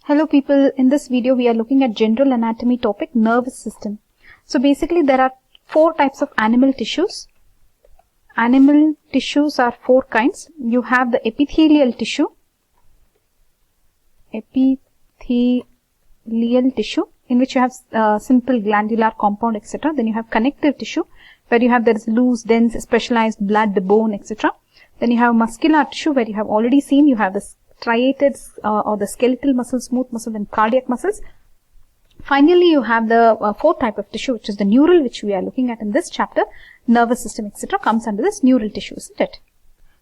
Hello people, in this video we are looking at general anatomy topic, nervous system. So basically there are four types of animal tissues. Animal tissues are four kinds. You have the epithelial tissue, in which you have simple glandular compound, etc. Then you have connective tissue, where you have there is loose, dense, specialized blood, bone, etc. Then you have muscular tissue, where you have already seen you have the striated or the skeletal muscles, smooth muscles, and cardiac muscles. Finally, you have the fourth type of tissue, which is the neural, which we are looking at in this chapter. Nervous system, etc. comes under this neural tissue, isn't it?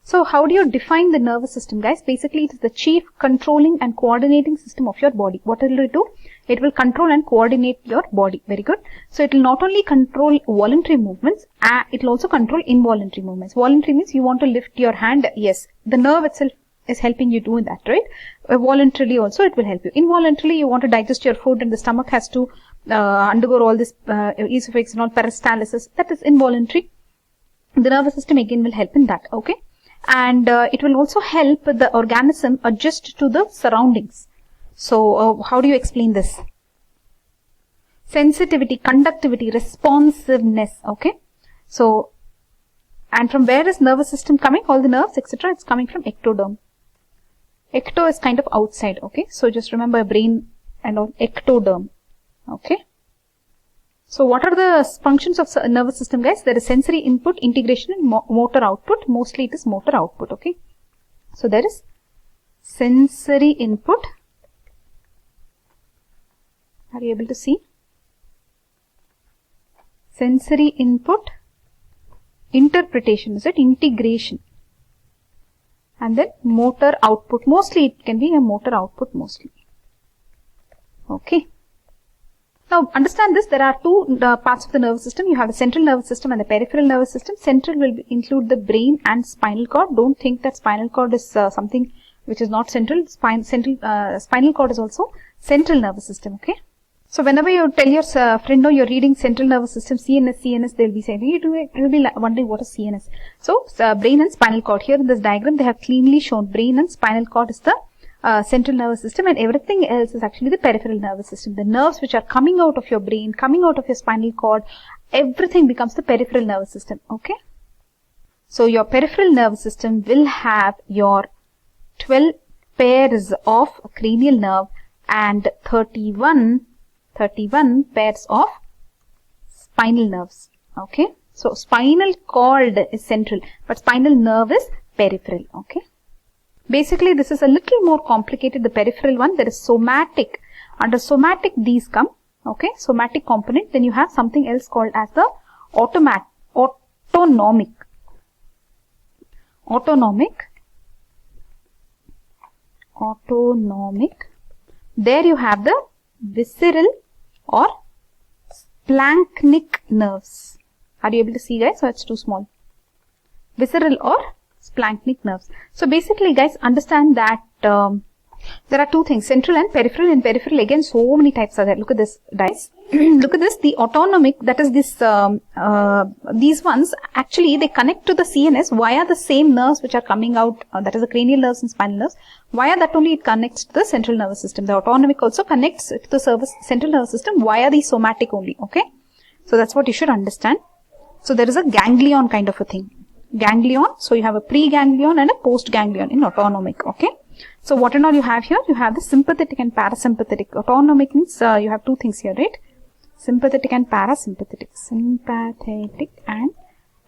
So how do you define the nervous system, guys? Basically, it is the chief controlling and coordinating system of your body. What will it do? It will control and coordinate your body. Very good. So it will not only control voluntary movements, it will also control involuntary movements. Voluntary means you want to lift your hand. Yes, the nerve itself is helping you do that, right? Voluntarily also it will help you. Involuntarily, you want to digest your food and the stomach has to undergo all this esophagus and all peristalsis. That is involuntary. The nervous system again will help in that, okay? And it will also help the organism adjust to the surroundings. So how do you explain this? Sensitivity, conductivity, responsiveness, okay? So, and from where is nervous system coming? All the nerves, etc. It's coming from ectoderm. Ecto is kind of outside, okay? So just remember brain and all, ectoderm, okay? So what are the functions of nervous system, guys? There is sensory input, integration, and motor output. Mostly it is motor output, okay? So there is sensory input. Are you able to see? Sensory input, interpretation, is it? Integration. And then motor output. Mostly it can be a motor output mostly. Okay. Now understand this, there are two parts of the nervous system. You have the central nervous system and the peripheral nervous system. Central will include the brain and spinal cord. Don't think that spinal cord is something which is not central. Spinal cord is also central nervous system, okay? So whenever you tell your friend, no, you're reading central nervous system, CNS, they'll be saying, you'll be wondering what is CNS. So brain and spinal cord. Here in this diagram, they have cleanly shown brain and spinal cord is the central nervous system, and everything else is actually the peripheral nervous system. The nerves which are coming out of your brain, coming out of your spinal cord, everything becomes the peripheral nervous system, okay? So your peripheral nervous system will have your 12 pairs of cranial nerve and 31 pairs of spinal nerves, okay? So spinal cord is central, but spinal nerve is peripheral, okay? Basically, this is a little more complicated, the peripheral one. There is somatic. Under somatic, these come, okay? Somatic component. Then you have something else called as the autonomic. There you have the visceral or splanchnic nerves. Are you able to see, guys? So it's too small. Visceral or splanchnic nerves. So basically, guys, understand that there are two things, central and peripheral. In peripheral, again, so many types are there. Look at this, guys. Look at this. The autonomic, that is this, these ones, actually, they connect to the CNS via the same nerves which are coming out, that is the cranial nerves and spinal nerves. Via that only it connects to the central nervous system. The autonomic also connects to the central nervous system via the somatic only, okay? So that's what you should understand. So there is a ganglion kind of a thing. Ganglion. So you have a preganglion and a postganglion in autonomic, okay? So what and all you have here? You have the sympathetic and parasympathetic. Autonomic means you have two things here, right? Sympathetic and parasympathetic. Sympathetic and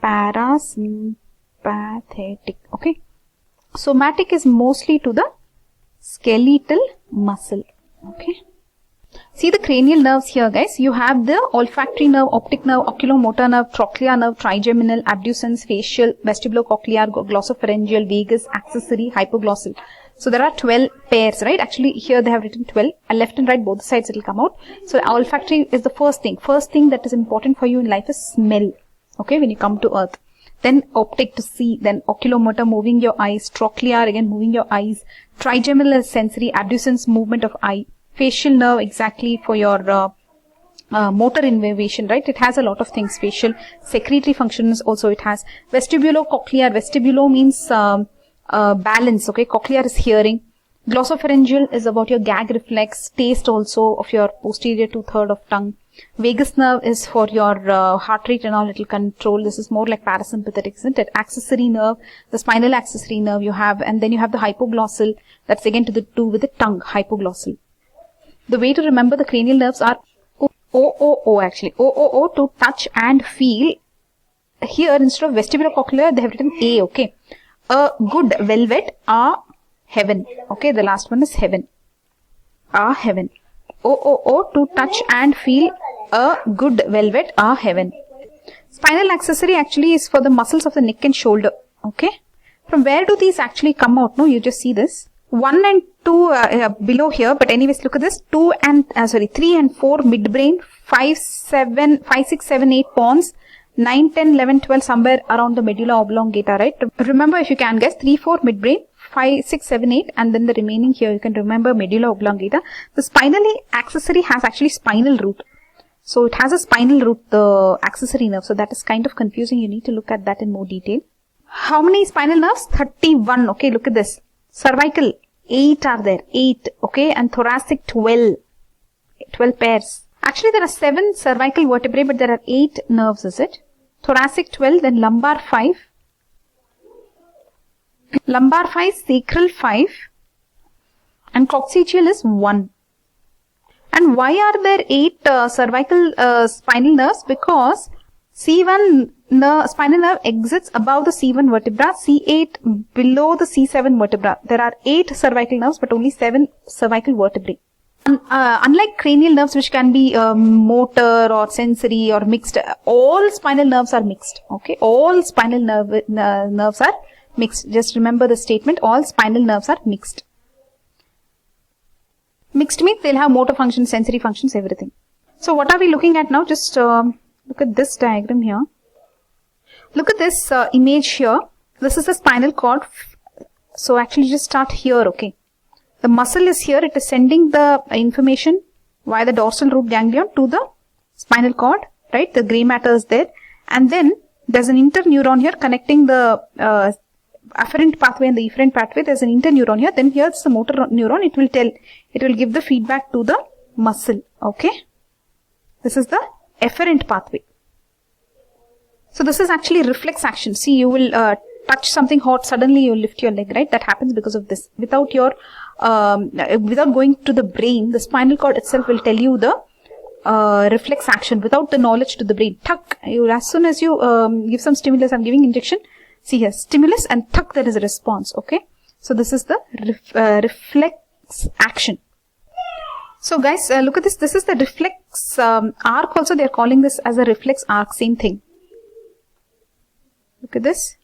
parasympathetic, okay? Somatic is mostly to the skeletal muscle, okay? See the cranial nerves here, guys. You have the olfactory nerve, optic nerve, oculomotor nerve, trochlear nerve, trigeminal, abducens, facial, vestibulocochlear, glossopharyngeal, vagus, accessory, hypoglossal. So there are 12 pairs, right? Actually, here they have written 12. Left and right, both sides it will come out. So olfactory is the first thing. First thing that is important for you in life is smell, okay, when you come to earth. Then optic, to see. Then oculomotor, moving your eyes. Trochlear, again moving your eyes. Trigeminal is sensory, abducens, movement of eye. Facial nerve, exactly for your motor innervation, right? It has a lot of things. Facial, secretory functions also it has. Vestibulocochlear. Vestibulo means balance, okay? Cochlear is hearing. Glossopharyngeal is about your gag reflex, taste also of your posterior 2/3 of tongue. Vagus nerve is for your heart rate and all, it will control. This is more like parasympathetic, isn't it? Accessory nerve, the spinal accessory nerve you have, and then you have the hypoglossal. That's again to do with the tongue, hypoglossal. The way to remember the cranial nerves are OOO actually. OOO to touch and feel. Here instead of vestibulocochlear they have written A, okay. A good velvet, A heaven. Okay, the last one is heaven. A heaven. OOO to touch and feel, a good velvet, a heaven. Spinal accessory actually is for the muscles of the neck and shoulder. Okay. From where do these actually come out? No, you just see this. 1 and 2 below here, but anyways, look at this. 3 and 4 midbrain, 5, 6, 7, 8 pons, 9, 10, 11, 12 somewhere around the medulla oblongata, right? Remember if you can guess, 3, 4 midbrain, 5, 6, 7, 8, and then the remaining here you can remember medulla oblongata. The spinal accessory has actually spinal root. So it has a spinal root, the accessory nerve. So that is kind of confusing. You need to look at that in more detail. How many spinal nerves? 31. Okay, look at this. Cervical, 8 are there. 8. Okay, and thoracic, 12. 12 pairs. Actually, there are 7 cervical vertebrae, but there are 8 nerves, is it? Thoracic, 12, then lumbar, 5. Lumbar 5, sacral 5, and coccygeal is 1. And why are there 8 cervical spinal nerves? Because C1 spinal nerve exits above the C1 vertebra, C8 below the C7 vertebra. There are 8 cervical nerves, but only 7 cervical vertebrae. Unlike cranial nerves, which can be motor or sensory or mixed, all spinal nerves are mixed. Okay, all spinal nerves are mixed. Just remember the statement, all spinal nerves are mixed. Mixed means they'll have motor functions, sensory functions, everything. So what are we looking at now? Just look at this diagram here. Look at this image here. This is the spinal cord. So actually just start here, okay. The muscle is here. It is sending the information via the dorsal root ganglion to the spinal cord, right? The gray matter is there. And then there's an interneuron here connecting the afferent pathway and the efferent pathway. There's an interneuron here. Then here's the motor neuron. It will give the feedback to the muscle. Okay. This is the efferent pathway. So this is actually reflex action. See, you will touch something hot, suddenly you lift your leg, right? That happens because of this. Without going to the brain, the spinal cord itself will tell you the reflex action without the knowledge to the brain. Tuck. As soon as you give some stimulus, I'm giving injection. See here, stimulus and tuck, there is a response. Okay. So this is the reflex action. So guys, look at this. This is the reflex arc. Also, they are calling this as a reflex arc. Same thing. Look at this.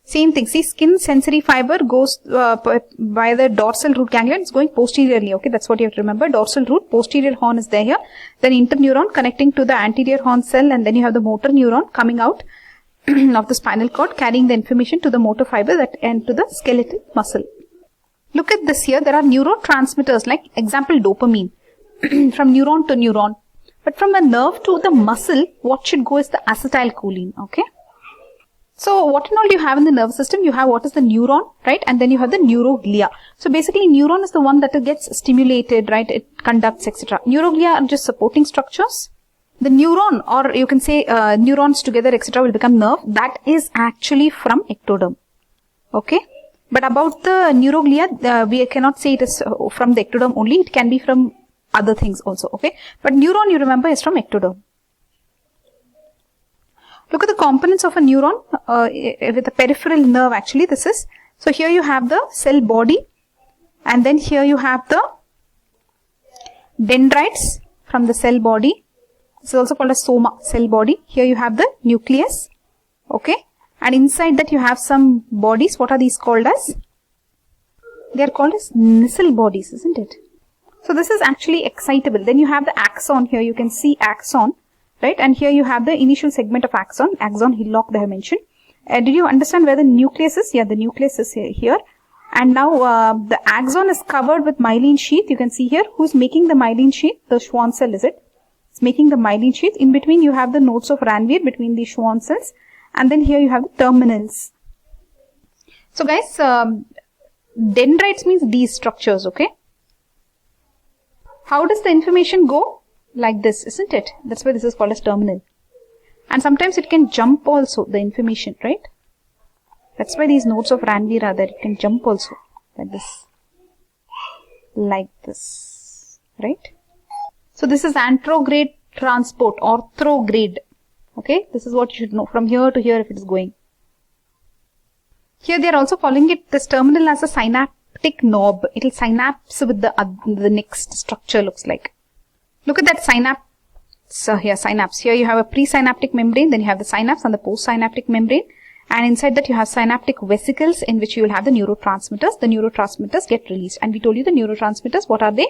Same thing. See, skin sensory fiber goes by the dorsal root ganglion. It's going posteriorly. Okay, that's what you have to remember. Dorsal root, posterior horn is there here. Then interneuron connecting to the anterior horn cell, and then you have the motor neuron coming out of the spinal cord, carrying the information to the motor fiber and to the skeletal muscle. Look at this here. There are neurotransmitters, like example dopamine from neuron to neuron. But from a nerve to the muscle, what should go is the acetylcholine. Okay. So what and all you have in the nervous system? You have what is the neuron, right? And then you have the neuroglia. So basically neuron is the one that gets stimulated, right? It conducts, etc. Neuroglia are just supporting structures. The neuron, or you can say neurons together, etc. will become nerve. That is actually from ectoderm. Okay. But about the neuroglia, we cannot say it is from the ectoderm only. It can be from other things also. Okay. But neuron, you remember, is from ectoderm. Look at the components of a neuron with a peripheral nerve actually this is. So here you have the cell body, and then here you have the dendrites from the cell body. This is also called a soma, cell body. Here you have the nucleus. Okay. And inside that you have some bodies. What are these called as? They are called as Nissl bodies, isn't it? So this is actually excitable. Then you have the axon here. You can see axon. Right, and here you have the initial segment of axon hillock they have mentioned. Did you understand where the nucleus is? Yeah, the nucleus is here. And now the axon is covered with myelin sheath. You can see here who's making the myelin sheath. The Schwann cell, is it? It's making the myelin sheath. In between you have the nodes of Ranvier between the Schwann cells. And then here you have the terminals. So guys, Dendrites means these structures, okay? How does the information go? Like this, isn't it? That's why this is called as terminal. And sometimes it can jump also, the information, right? That's why these nodes of Ranvier are there. It can jump also, like this. Like this, right? So this is anterograde transport, orthograde. Okay, this is what you should know from here to here if it is going. Here they are also calling it this terminal as a synaptic knob. It will synapse with the next structure, looks like. Look at that synapse. So here, synapse. Here you have a presynaptic membrane, then you have the synapse and the postsynaptic membrane. And inside that you have synaptic vesicles in which you will have the neurotransmitters. The neurotransmitters get released. And we told you the neurotransmitters, what are they?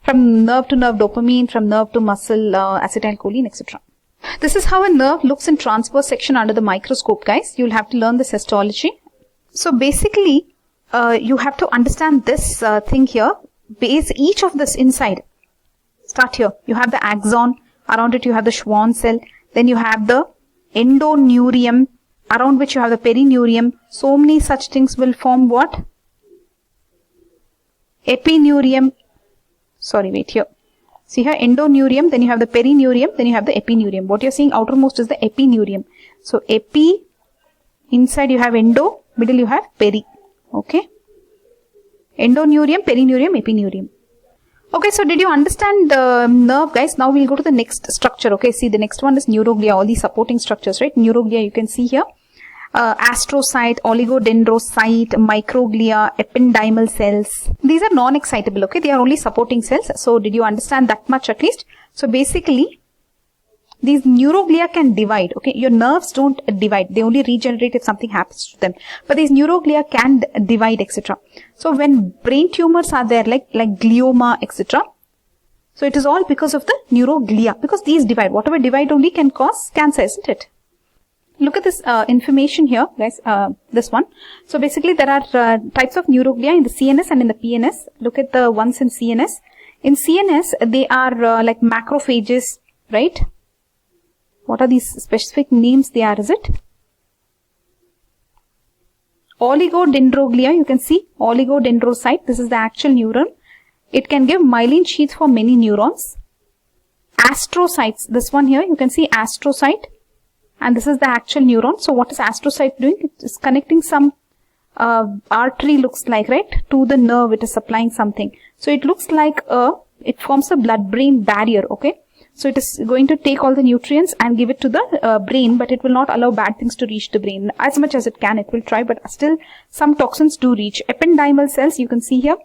From nerve to nerve dopamine, from nerve to muscle acetylcholine, etc. This is how a nerve looks in transverse section under the microscope, guys. You will have to learn this histology. So basically, you have to understand this thing here. Base each of this inside. Start here. You have the axon. Around it you have the Schwann cell. Then you have the endoneurium, around which you have the perineurium. So many such things will form what? Epineurium. Sorry, wait here. See here, endoneurium, then you have the perineurium, then you have the epineurium. What you're seeing outermost is the epineurium. So epi, inside you have endo, middle you have peri. Okay. Endoneurium, perineurium, epineurium. Okay, so did you understand the nerve, guys? Now we'll go to the next structure. Okay, see the next one is neuroglia, all these supporting structures, right? Neuroglia you can see here. Astrocyte, oligodendrocyte, microglia, ependymal cells. These are non-excitable, okay? They are only supporting cells. So did you understand that much at least? So basically, these neuroglia can divide, okay? Your nerves don't divide. They only regenerate if something happens to them. But these neuroglia can divide, etc. So when brain tumors are there, like glioma, etc. So it is all because of the neuroglia. Because these divide. Whatever divide only can cause cancer, isn't it? Look at this information here, guys, this one. So basically there are types of neuroglia in the CNS and in the PNS. Look at the ones in CNS. In CNS, they are like macrophages, right? What are these specific names they are, is it? Oligodendroglia, you can see oligodendrocyte. This is the actual neuron. It can give myelin sheath for many neurons. Astrocytes, this one here, you can see astrocyte. And this is the actual neuron. So what is astrocyte doing? It is connecting some artery, looks like, right, to the nerve. It is supplying something. So it looks like it forms a blood-brain barrier, okay. So it is going to take all the nutrients and give it to the brain, but it will not allow bad things to reach the brain. As much as it can, it will try, but still some toxins do reach. Ependymal cells, you can see here,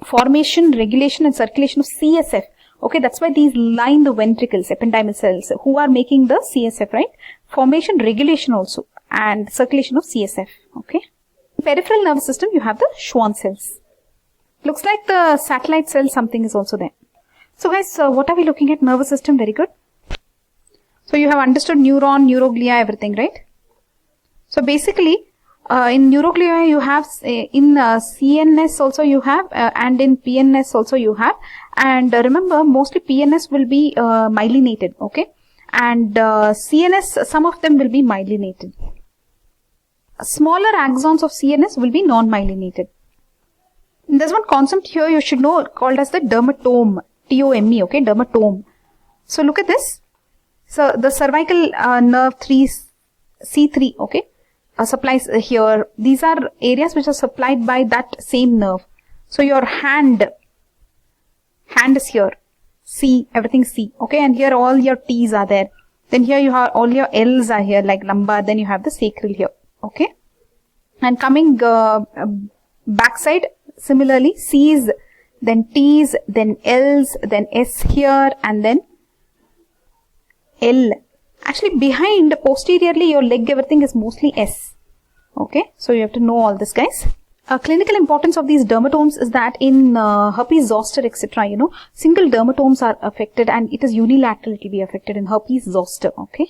formation, regulation and circulation of CSF. Okay, that's why these line the ventricles, ependymal cells, who are making the CSF, right? Formation, regulation also, and circulation of CSF, okay. In peripheral nervous system, you have the Schwann cells. Looks like the satellite cell, something is also there. So guys, what are we looking at? Nervous system, very good. So you have understood neuron, neuroglia, everything, right? So basically, in neuroglia you have, in CNS also you have, and in PNS also you have. And remember, mostly PNS will be myelinated, okay? And CNS, some of them will be myelinated. Smaller axons of CNS will be non-myelinated. There's one concept here you should know called as the dermatome. T-O-M-E, okay, dermatome. So look at this. So the cervical nerve 3, C3, okay, supplies here. These are areas which are supplied by that same nerve. So your hand is here. C, everything C, okay, and here all your T's are there. Then here you have all your L's are here, like lumbar. Then you have the sacral here, okay. And coming backside, similarly, C's, then T's, then L's, then S here, and then L. Actually, behind, posteriorly, your leg, everything is mostly S. Okay, so you have to know all this, guys. Clinical importance of these dermatomes is that in herpes zoster, etc., you know, single dermatomes are affected and it is unilateral, it will be affected in herpes zoster, okay.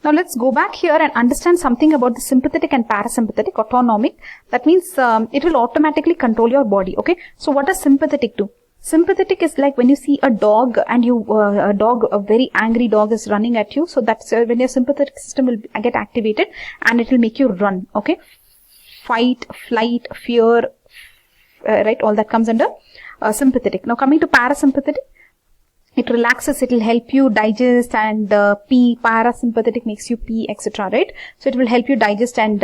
Now let's go back here and understand something about the sympathetic and parasympathetic, autonomic. That means it will automatically control your body, okay. So what does sympathetic do? Sympathetic is like when you see a dog and a very angry dog is running at you. So that's when your sympathetic system will get activated and it will make you run, okay. Fight, flight, fear, right? All that comes under sympathetic. Now coming to parasympathetic, it relaxes, it will help you digest and pee. Parasympathetic makes you pee, etc., right? So it will help you digest and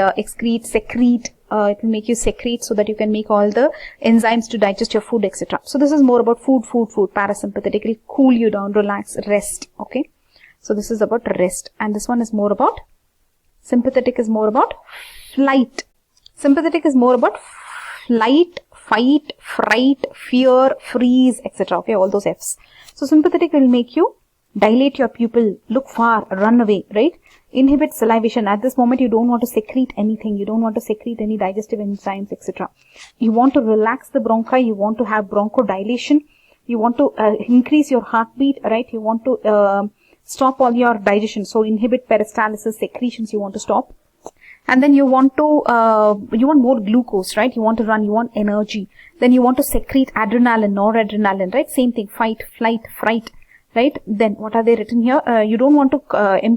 secrete. It will make you secrete so that you can make all the enzymes to digest your food, etc. So this is more about food. Parasympathetic, it will cool you down, relax, rest, okay? So this is about rest. And this one is more about, sympathetic is more about flight. Sympathetic is more about flight, fight, fright, fear, freeze, etc. Okay, all those F's. So sympathetic will make you dilate your pupil, look far, run away, right? Inhibit salivation. At this moment, you don't want to secrete anything. You don't want to secrete any digestive enzymes, etc. You want to relax the bronchi. You want to have bronchodilation. You want to increase your heartbeat, right? You want to stop all your digestion. So inhibit peristalsis, secretions you want to stop. And then you want more glucose, right? You want to run, you want energy. Then you want to secrete adrenaline, noradrenaline, right? Same thing, fight, flight, fright, right? Then what are they written here? You don't want to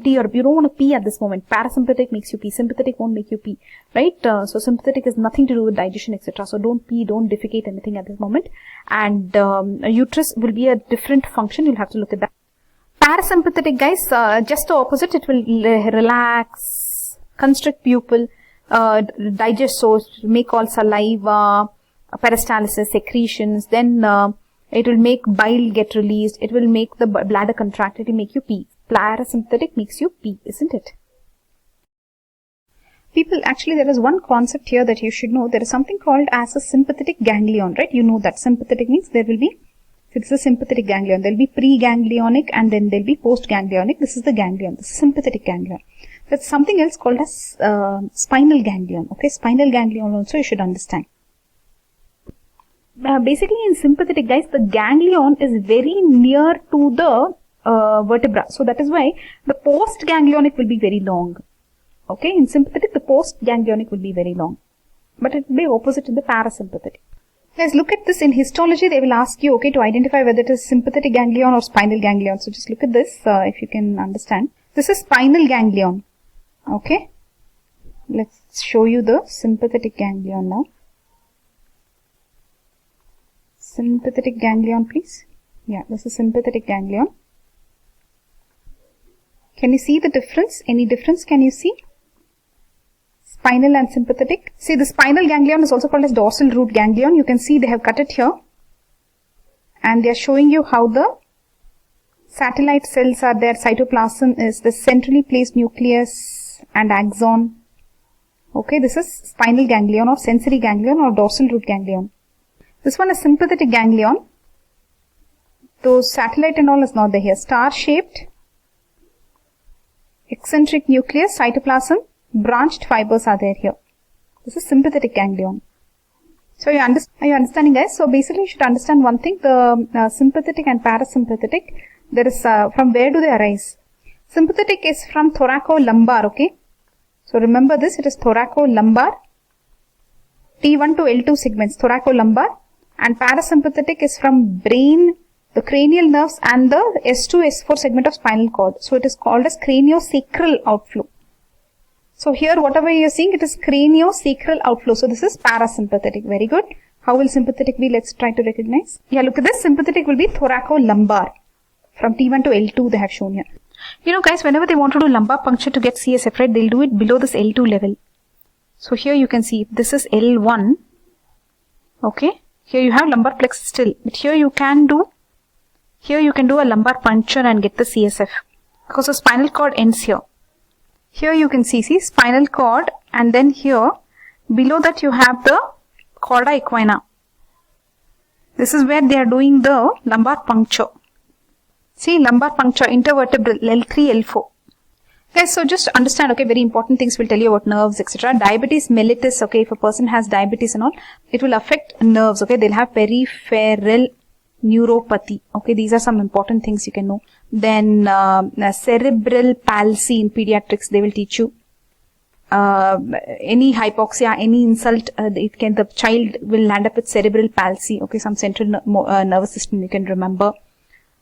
you don't want to pee at this moment. Parasympathetic makes you pee. Sympathetic won't make you pee, right? So sympathetic has nothing to do with digestion, etc. So don't pee, don't defecate anything at this moment. And uterus will be a different function. You'll have to look at that. Parasympathetic, guys, just the opposite. It will relax, constrict pupil, digest, so make all saliva, peristalsis, secretions. Then it will make bile get released. It will make the bladder contract. It will make you pee. Parasympathetic makes you pee, isn't it? People, actually there is one concept here that you should know. There is something called as a sympathetic ganglion, right? You know that sympathetic means there will be, it's a sympathetic ganglion. There will be pre-ganglionic and then there will be post-ganglionic. This is the ganglion. This is sympathetic ganglion. That's something else called as spinal ganglion. Okay, spinal ganglion also you should understand. Basically in sympathetic, guys, the ganglion is very near to the vertebra. So that is why the post-ganglionic will be very long. Okay, in sympathetic, the post-ganglionic will be very long. But it will be opposite in the parasympathetic. Guys, look at this in histology. They will ask you, okay, to identify whether it is sympathetic ganglion or spinal ganglion. So just look at this, if you can understand. This is spinal ganglion. Okay. Let's show you the sympathetic ganglion now. Sympathetic ganglion, please. Yeah, this is sympathetic ganglion. Can you see the difference? Any difference can you see? Spinal and sympathetic. See, the spinal ganglion is also called as dorsal root ganglion. You can see they have cut it here. And they are showing you how the satellite cells are there. Cytoplasm is the centrally placed nucleus and axon. Okay, this is spinal ganglion or sensory ganglion or dorsal root ganglion. This one is sympathetic ganglion. Those satellite and all is not there here. Star shaped, eccentric nucleus, cytoplasm, branched fibers are there here. This is sympathetic ganglion. So are you understanding, guys? So basically you should understand one thing. The sympathetic and parasympathetic, there is from where do they arise? Sympathetic is from thoracolumbar, okay? So remember this, it is thoracolumbar, T1 to L2 segments, thoracolumbar, and parasympathetic is from brain, the cranial nerves and the S2, S4 segment of spinal cord. So it is called as craniosacral outflow. So here whatever you are seeing, it is craniosacral outflow. So this is parasympathetic. Very good. How will sympathetic be? Let's try to recognize. Yeah, look at this. Sympathetic will be thoracolumbar. From T1 to L2 they have shown here. You know, guys, whenever they want to do lumbar puncture to get CSF, right, they'll do it below this L2 level. So here you can see this is L1. Okay. Here you have lumbar plexus still. But here you can do a lumbar puncture and get the CSF. Because the spinal cord ends here. Here you can see spinal cord, and then here below that you have the chorda equina. This is where they are doing the lumbar puncture. See, lumbar puncture, intervertebral, L3, L4. Guys, so just understand, okay, very important things will tell you about nerves, etc. Diabetes mellitus, okay, if a person has diabetes and all, it will affect nerves, okay. They'll have peripheral neuropathy, okay. These are some important things you can know. Then cerebral palsy in pediatrics, they will teach you. Any hypoxia, any insult, the child will land up with cerebral palsy, okay. Some central nervous system you can remember.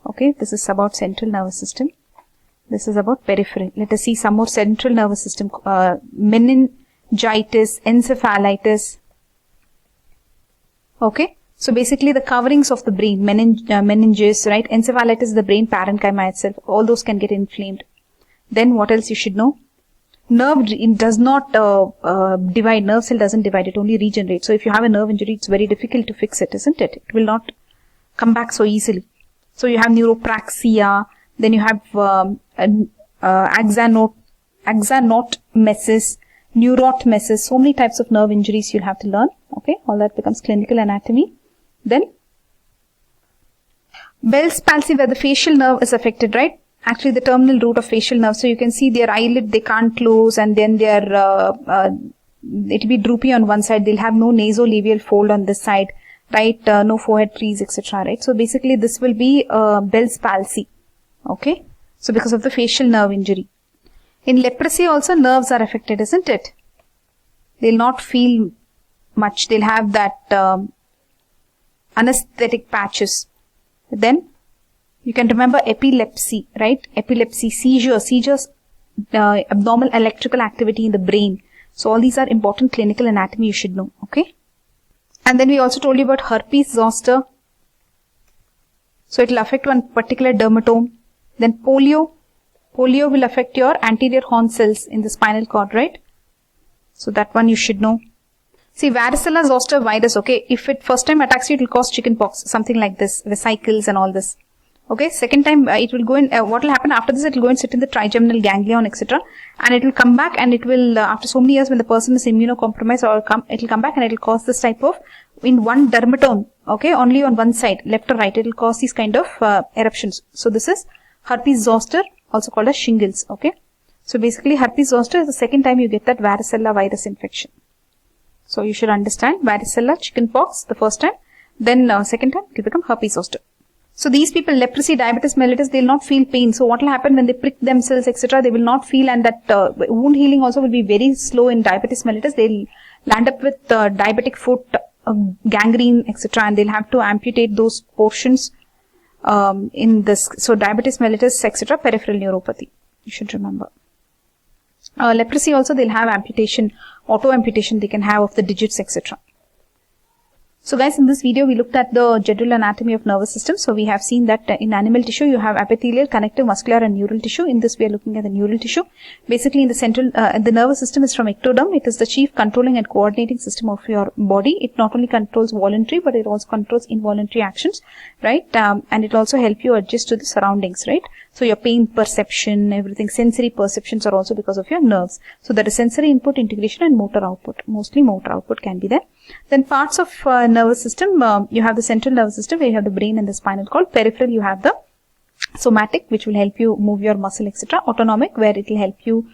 Okay, this is about central nervous system. This is about peripheral. Let us see some more central nervous system. Meningitis, encephalitis. Okay. So basically the coverings of the brain, meninges, right? Encephalitis, the brain parenchyma itself, all those can get inflamed. Then what else you should know? Nerve does not divide. Nerve cell doesn't divide. It only regenerates. So if you have a nerve injury, it's very difficult to fix it, isn't it? It will not come back so easily. So you have neuropraxia. Then you have axonotmesis, neurotmesis. So many types of nerve injuries you'll have to learn. Okay, all that becomes clinical anatomy. Then Bell's palsy, where the facial nerve is affected, right? Actually, the terminal root of facial nerve. So you can see their eyelid, they can't close, and then it'll be droopy on one side. They'll have no nasolabial fold on this side, right? No forehead crease, etc. Right? So basically, this will be Bell's palsy. Okay. So because of the facial nerve injury. In leprosy also, nerves are affected, isn't it? They'll not feel much. They'll have that anesthetic patches. Then you can remember epilepsy, right? Epilepsy, seizures, abnormal electrical activity in the brain. So all these are important clinical anatomy you should know, okay? And then we also told you about herpes zoster. So it will affect one particular dermatome. Then polio will affect your anterior horn cells in the spinal cord, right? So that one you should know. See, varicella zoster virus, okay, if it first time attacks you, it will cause chickenpox, something like this, vesicles and all this. Okay, second time it will go in, what will happen after this, it will go and sit in the trigeminal ganglion, etc. And it will come back and it will, after so many years when the person is immunocompromised, it will come back and it will cause this type of, in one dermatome, okay, only on one side, left or right, it will cause these kind of eruptions. So this is herpes zoster, also called as shingles, okay. So basically herpes zoster is the second time you get that varicella virus infection. So you should understand varicella, chickenpox the first time, then second time it will become herpes zoster. So these people, leprosy, diabetes mellitus, they will not feel pain. So what will happen when they prick themselves, etc., they will not feel, and that wound healing also will be very slow in diabetes mellitus. They'll land up with diabetic foot, gangrene, etc., and they'll have to amputate those portions in this. So diabetes mellitus, etc., peripheral neuropathy. You should remember. Leprosy also, they'll have amputation, auto amputation they can have of the digits, etc. So guys, in this video we looked at the general anatomy of nervous system. So we have seen that in animal tissue you have epithelial, connective, muscular and neural tissue. In this we are looking at the neural tissue. Basically in the central, the nervous system is from ectoderm. It is the chief controlling and coordinating system of your body. It not only controls voluntary but it also controls involuntary actions, right? And it also help you adjust to the surroundings, right? So your pain perception, everything, sensory perceptions are also because of your nerves. So there is sensory input, integration and motor output. Mostly motor output can be there. Then parts of nervous system, you have the central nervous system where you have the brain and the spinal cord. Peripheral, you have the somatic, which will help you move your muscle, etc. Autonomic, where it will help you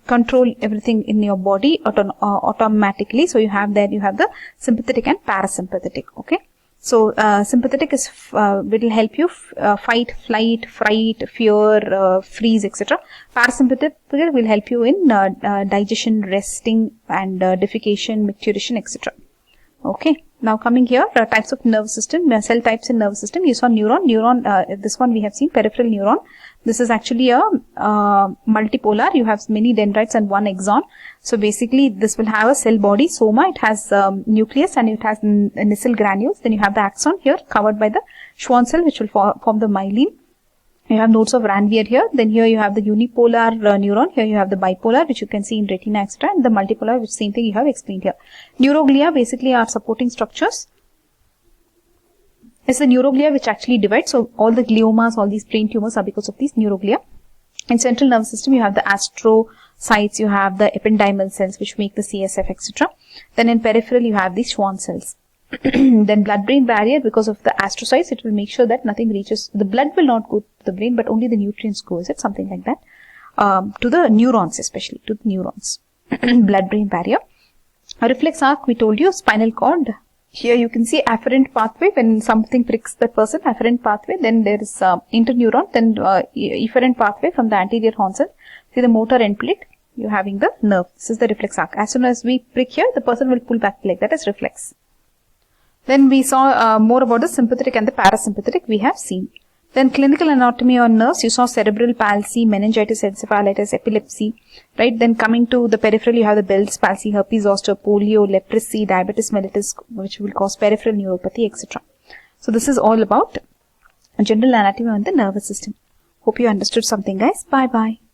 control everything in your body automatically. So you have the sympathetic and parasympathetic, okay. So sympathetic is will help you fight, flight, fright, fear, freeze, etc. Parasympathetic will help you in digestion, resting, and defecation, micturition, etc. Okay. Now coming here, types of nervous system, cell types in nervous system. You saw neuron. Neuron, this one we have seen, peripheral neuron. This is actually a multipolar. You have many dendrites and one axon. So basically this will have a cell body, soma. It has nucleus and it has nacelle granules. Then you have the axon here covered by the Schwann cell, which will form the myelin. You have nodes of Ranvier here. Then here you have the unipolar neuron. Here you have the bipolar, which you can see in retina, etc. And the multipolar, which same thing you have explained here. Neuroglia basically are supporting structures. It's the neuroglia which actually divides. So all the gliomas, all these brain tumors are because of these neuroglia. In central nervous system, you have the astrocytes, you have the ependymal cells, which make the CSF, etc. Then in peripheral, you have these Schwann cells. Then blood-brain barrier, because of the astrocytes, it will make sure that nothing reaches, the blood will not go to the brain, but only the nutrients go, is it? Something like that. To the neurons, especially, to the neurons. Blood-brain barrier. A reflex arc, we told you, spinal cord. Here you can see afferent pathway, when something pricks that person, afferent pathway, then there is interneuron, then efferent pathway from the anterior horn cell. See the motor end plate, you're having the nerve. This is the reflex arc. As soon as we prick here, the person will pull back the leg. That is reflex. Then we saw more about the sympathetic and the parasympathetic we have seen. Then clinical anatomy on nerves, you saw cerebral palsy, meningitis, encephalitis, epilepsy, right? Then coming to the peripheral, you have the Bell's palsy, herpes zoster, polio, leprosy, diabetes mellitus, which will cause peripheral neuropathy, etc. So this is all about general anatomy on the nervous system. Hope you understood something, guys. Bye bye.